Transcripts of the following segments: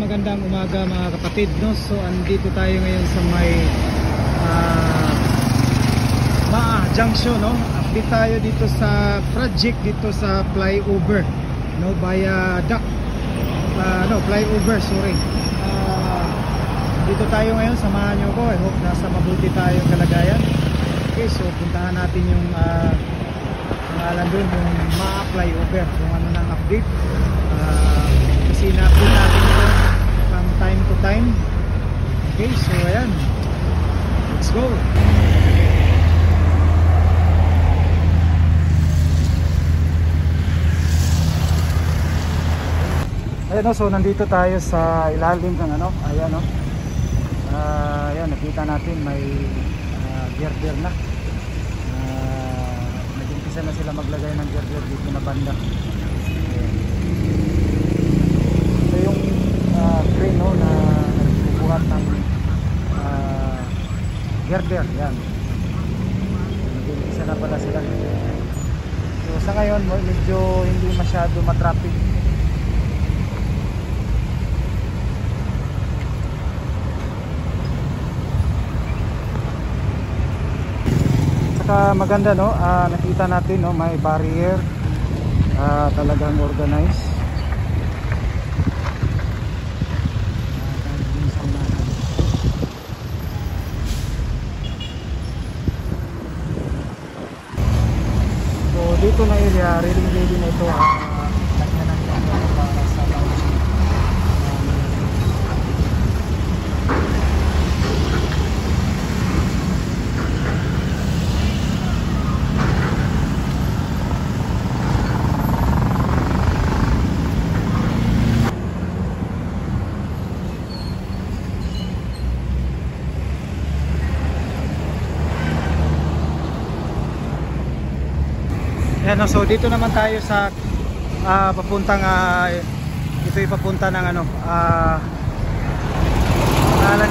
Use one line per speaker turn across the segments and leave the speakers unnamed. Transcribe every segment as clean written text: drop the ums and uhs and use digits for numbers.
magandang umaga mga kapatid, no? So andito tayo ngayon sa may Maa Junction, no? Update tayo dito sa project dito sa flyover, no? Via duct, flyover, sorry. Dito tayo ngayon, samahan nyo ko. I hope nasa mabuti tayong kalagayan. Okay, so puntahan natin yung pangalan doon, yung Maa flyover, kung ano nang update. Kasi na-update natin ito from time to time. Okay, so ayan, let's go. Ayan, so nandito tayo sa ilalim ng ayan, ayan, nakita natin may girder na. Nag-umpisa na sila maglagay ng girder dito na banda. Ito yung crane, no, na nagbubuhat ng girder. Yan, nag-umpisa na pala sila. So sa ngayon medyo hindi masyado matraffic. Maganda, no, nakita natin, no, may barrier, talagang organized. So dito na area, ready na ito, lagyan ng camera para sa launching. Yan, so dito naman tayo sa papuntang ito yung papunta ng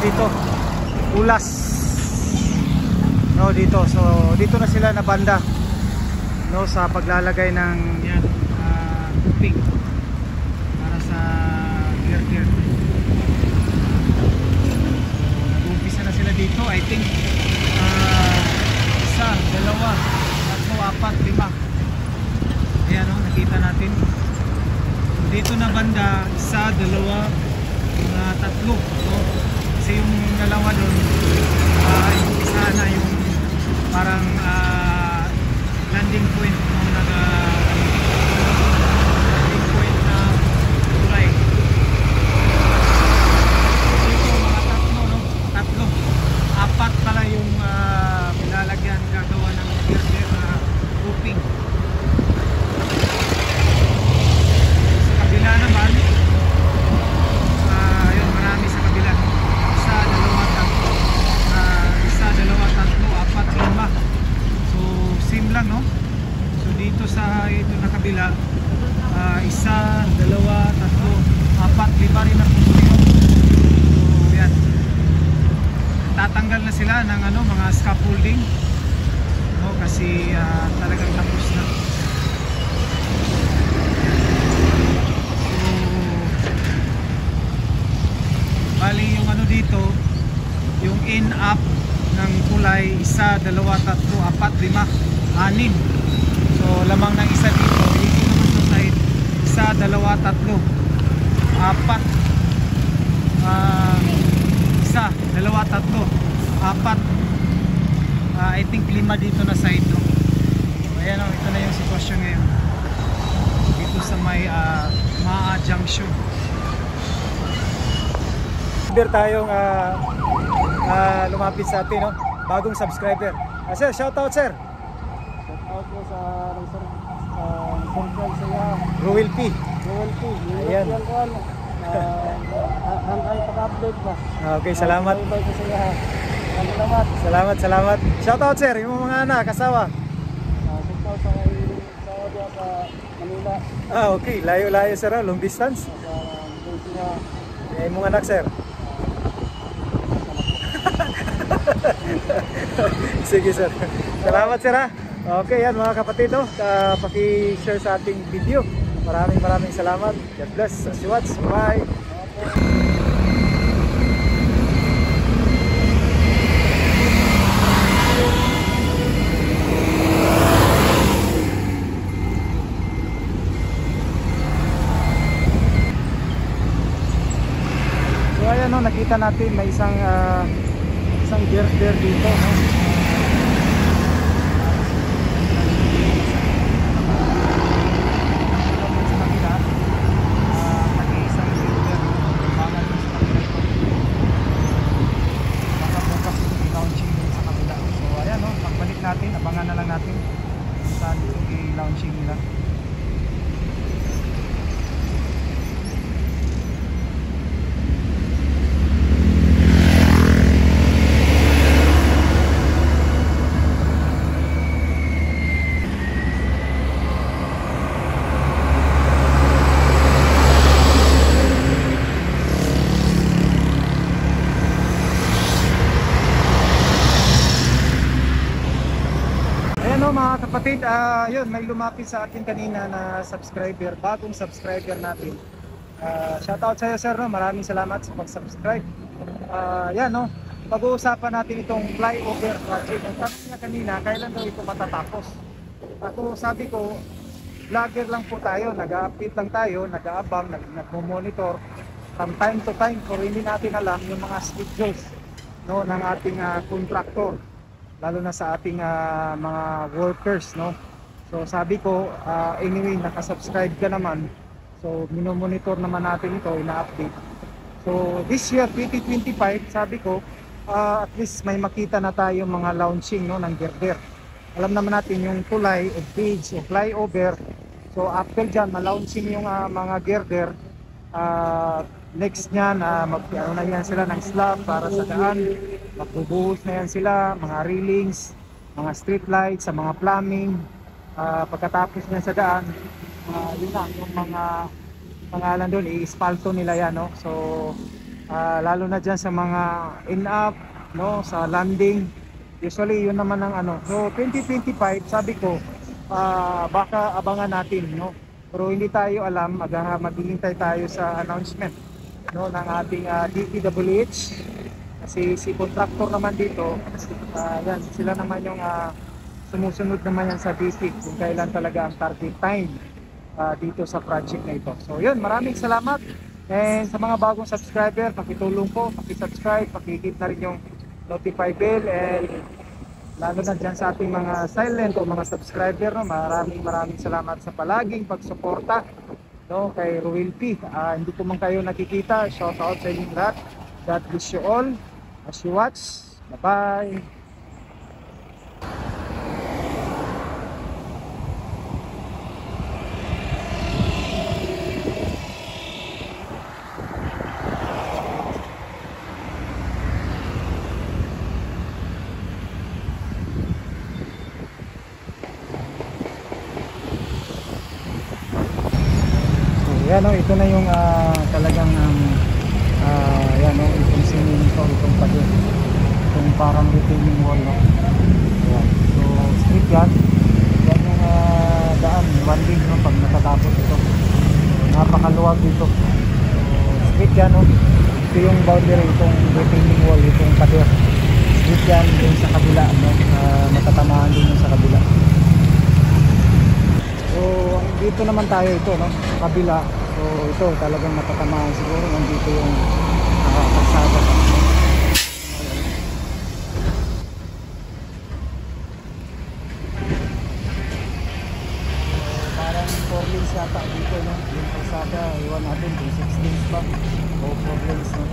dito Ulas, no, dito. So dito na sila na banda, no, sa paglalagay ng yan tubig para sa girder. Nag-umpisa na sila dito, I think isa, dalawa, tatlo, apat, lima. Ayan, no, nakita natin. Dito na banda, isa, dalawa, mga tatlo. So, kasi yung dalawa doon, yung isa na yung parang landing point ng landing point na tulay. So, ito mga tatlo, no? Tatlo. Apat pala yung pinalagyan, gagawa ng girder na roofing. Kabila naman, yun, marami sa kabila. Isa, dalawa, tatlo. Isa, dalawa, tatlo, apat, lima. So same lang, no? So dito sa ito na kabila, isa, dalawa, tatlo, apat, lima rin ang puso yun. So yan, tatanggal na sila ng mga scaffolding, no? Kasi talagang tapos na. Bali yung dito, yung in-up ng kulay, isa, dalawa, tatlo, apat, lima, anim. So lamang ng isa dito, dito naman sa side, isa, dalawa, tatlo, apat, isa, dalawa, tatlo, apat, I think lima dito na side, no? So ayan, ito na yung sitwasyon ngayon dito sa may Maa Junction. There tayong lumapit sa atin, no? Bagong subscriber. Sir, shout out, sir.
Shout out po sa Central saya.
Roel P. Ayan.
Hanggang pag-update ba?
Okay, salamat. Salamat. Shout out, sir, yung mga anak, kasawa.
Shout out sa Manila.
Okay, layo-layo, sir, long distance. Yung mga anak, sir. Sige, sir. Salamat, sir, ha. Okay, yan mga kapatid, no? Paki-share sa ating video. Maraming salamat. God bless. As you watch. Bye. So ayan, no, nakita natin may isang girder dito, no. Natin, abangan na lang natin saan yung i-launching nila. Mga kapatid, yun, may lumapit sa akin kanina na subscriber, bagong subscriber natin. Shoutout sa iyo, sir, no? Maraming salamat sa pag-subscribe. Yan, no? Pag-uusapan natin itong flyover project. Ang tanong niya kanina, kailan daw ito matatapos? Ako, sabi ko, vlogger lang po tayo, nag-update lang tayo, nag-aabang, nag-monitor from time to time, pero hindi natin alam yung mga schedules, no, ng ating contractor, lalo na sa ating mga workers, no. So sabi ko, anyway, nakasubscribe ka naman, so minomonitor naman natin ito, ina-update. So this year 2025, sabi ko, at least may makita na tayo mga launching, no, ng girder. Alam naman natin yung tulay o bridge o flyover, so after dyan ma-launching yung mga girder. Next nyan, ano na yan sila ng slab para sa daan, magbubuhos na yan sila, mga railings, mga street lights, sa mga plumbing. Pagkatapos niyan sa daan, yun na, yung mga pangalan doon, i-espalto nila yan, no? So lalo na dyan sa mga in-up, no, sa landing, usually yun naman ang ano. So 2025, sabi ko, baka abangan natin, no? Pero hindi tayo alam, maghihintay tayo sa announcement, no, ng ating DPWH. Kasi si contractor naman dito, yan, sila naman yung sumusunod naman yan sa DP kung kailan talaga ang target time dito sa project na ito. So yun, maraming salamat. And sa mga bagong subscriber, pakitulong po, pakisubscribe, pakihit na rin yung notify bell, and lalo na dyan sa ating mga silent o mga subscriber, no, maraming salamat sa palaging pagsuporta, no, kay Ruel P. Hindi ko man kayo nakikita, shout out sa inyong lahat. God bless you all as you watch. Bye bye. Yan, no, ito na yung talagang yan, no, itong swimming to, itong pagod, itong parang retaining wall, no. Yan. So street yan yung daan, one lane, no, pag natatapos ito. So, napakaluwag dito. So street yan, no. Ito yung boundary, itong retaining wall, itong pader. Street yan yung sa kabila, no, matatamaan din yung sa kabila. So dito naman tayo, ito, no, kabila. So ito talagang matatamaan siguro, nandito yung kalsada. Parang 4 lanes yata dito, no, yung kalsada. Iwan natin kung 6 lanes ba o 4 lanes, no.